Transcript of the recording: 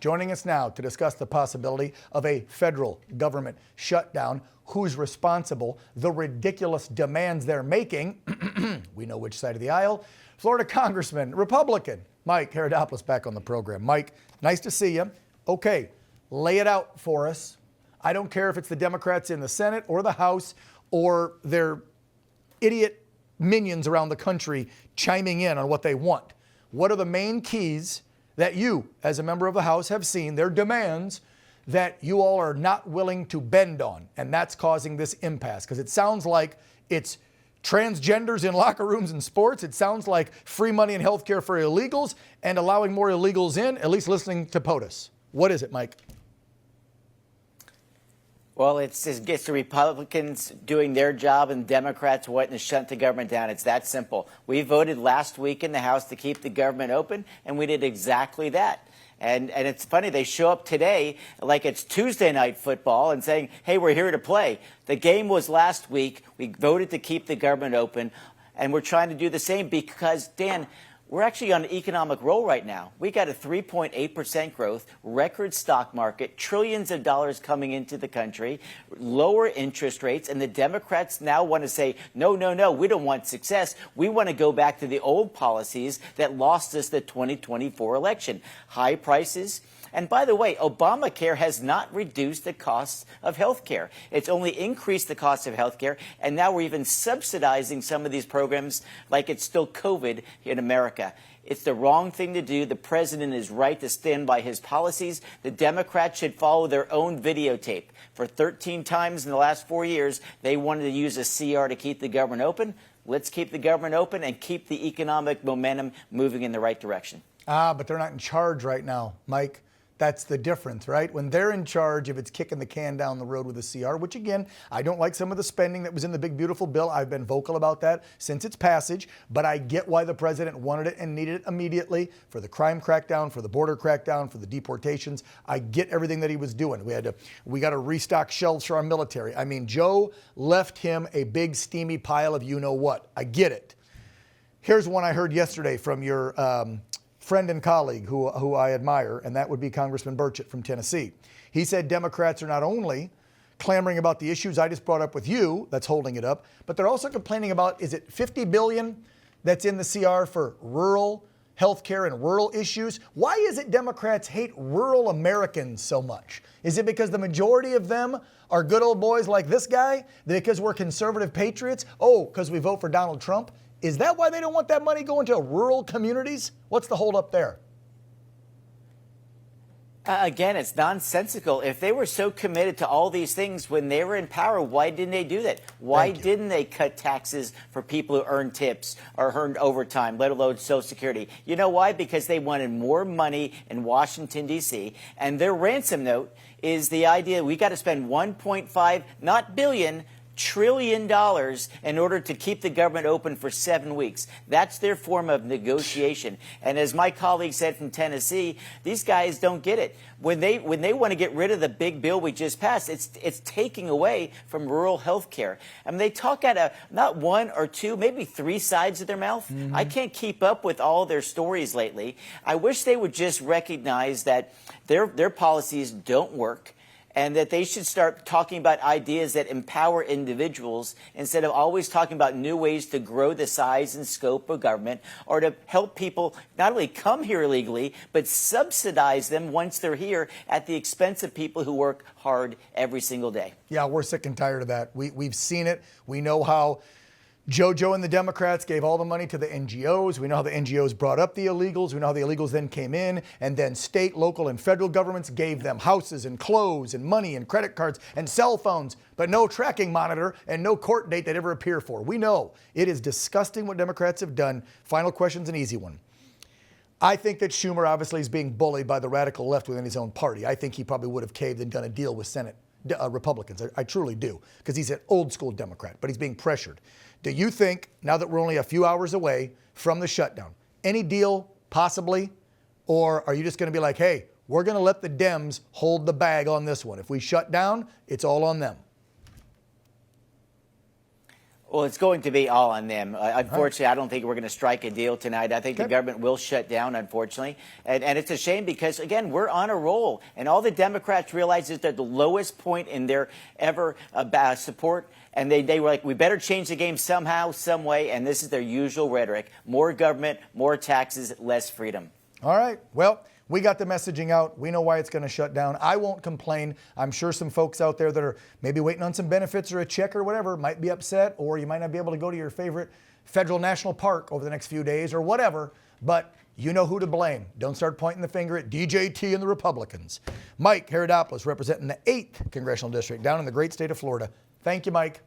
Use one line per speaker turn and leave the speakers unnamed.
Joining us now to discuss the possibility of a federal government shutdown, who's responsible, the ridiculous demands they're making. We know which side of the aisle. Florida Congressman, Republican, Mike Haridopolos back on the program. Mike, nice to see you. Okay, lay it out for us. I don't care if it's the Democrats in the Senate or the House or their idiot minions around the country chiming in on what they want. What are the main keys that you, as a member of the House, have seen, their demands that you all are not willing to bend on, and that's causing this impasse? Because it sounds like it's transgenders in locker rooms and sports. It sounds like free money and health care for illegals and allowing more illegals in, at least listening to POTUS. What is it, Mike?
Well, it gets the Republicans doing their job and Democrats wanting to shut the government down. It's that simple. We voted last week in the House to keep the government open, and we did exactly that. And it's funny, they show up today like it's Tuesday night football and saying, hey, we're here to play. The game was last week. We voted to keep the government open, and we're trying to do the same because, Dan, we're actually on an economic roll right now. We got a 3.8% growth, record stock market, trillions of dollars coming into the country, lower interest rates, and the Democrats now want to say, no, we don't want success. We want to go back to the old policies that lost us the 2024 election. High prices. And by the way, Obamacare has not reduced the costs of health care. It's only increased the cost of health care. And now we're even subsidizing some of these programs like it's still COVID in America. It's the wrong thing to do. The president is right to stand by his policies. The Democrats should follow their own videotape. For 13 times in the last 4 years, they wanted to use a CR to keep the government open. Let's keep the government open and keep the economic momentum moving in the right direction.
But they're not in charge right now, Mike. That's the difference, right? When they're in charge, if it's kicking the can down the road with a CR, which again, I don't like some of the spending that was in the big, beautiful bill. I've been vocal about that since its passage, but I get why the president wanted it and needed it immediately for the crime crackdown, for the border crackdown, for the deportations. I get everything that he was doing. We got to restock shelves for our military. I mean, Joe left him a big steamy pile of you know what. I get it. Here's one I heard yesterday from your friend and colleague who I admire, and that would be Congressman Burchett from Tennessee. He said Democrats are not only clamoring about the issues I just brought up with you that's holding it up, but they're also complaining about, is it $50 billion that's in the CR for rural health care and rural issues? Why is it Democrats hate rural Americans so much? Is it because the majority of them are good old boys like this guy? Because we're conservative patriots? Oh, because we vote for Donald Trump? Is that why they don't want that money going to rural communities? What's the holdup there?
Again, it's nonsensical. If they were so committed to all these things when they were in power, why didn't they do that? Why didn't they cut taxes for people who earn tips or earned overtime, let alone Social Security? You know why? Because they wanted more money in Washington, D.C., and their ransom note is the idea we got to spend 1.5, not billion, trillion dollars in order to keep the government open for 7 weeks. That's their form of negotiation. And as my colleague said from Tennessee, these guys don't get it. When they want to get rid of the big bill we just passed, it's taking away from rural health care. I mean, they talk out of not one or two, maybe three sides of their mouth. Mm-hmm. I can't keep up with all their stories lately. I wish they would just recognize that their policies don't work, and that they should start talking about ideas that empower individuals instead of always talking about new ways to grow the size and scope of government or to help people not only come here illegally, but subsidize them once they're here at the expense of people who work hard every single day.
Yeah, we're sick and tired of that. We've seen it. We know how JoJo and the Democrats gave all the money to the NGOs. We know how the NGOs brought up the illegals. We know how the illegals then came in, and then state, local, and federal governments gave them houses and clothes and money and credit cards and cell phones, but no tracking monitor and no court date they'd ever appear for. We know it is disgusting what Democrats have done. Final question's an easy one. I think that Schumer obviously is being bullied by the radical left within his own party. I think he probably would have caved and done a deal with Senate Republicans. I truly do, because he's an old school Democrat, but he's being pressured. Do you think, now that we're only a few hours away from the shutdown, any deal possibly? Or are you just going to be like, hey, we're going to let the Dems hold the bag on this one. If we shut down, it's all on them.
Well, it's going to be all on them. Unfortunately, I don't think we're going to strike a deal tonight. I think the government will shut down, unfortunately. And it's a shame because, again, we're on a roll. And all the Democrats realize is they're at the lowest point in their ever support. And they were like, we better change the game somehow, some way. And this is their usual rhetoric. More government, more taxes, less freedom.
All right. Well, we got the messaging out. We know why it's going to shut down. I won't complain. I'm sure some folks out there that are maybe waiting on some benefits or a check or whatever might be upset, or you might not be able to go to your favorite federal national park over the next few days or whatever, but you know who to blame. Don't start pointing the finger at DJT and the Republicans. Mike Haridopolos representing the 8th Congressional District down in the great state of Florida. Thank you, Mike.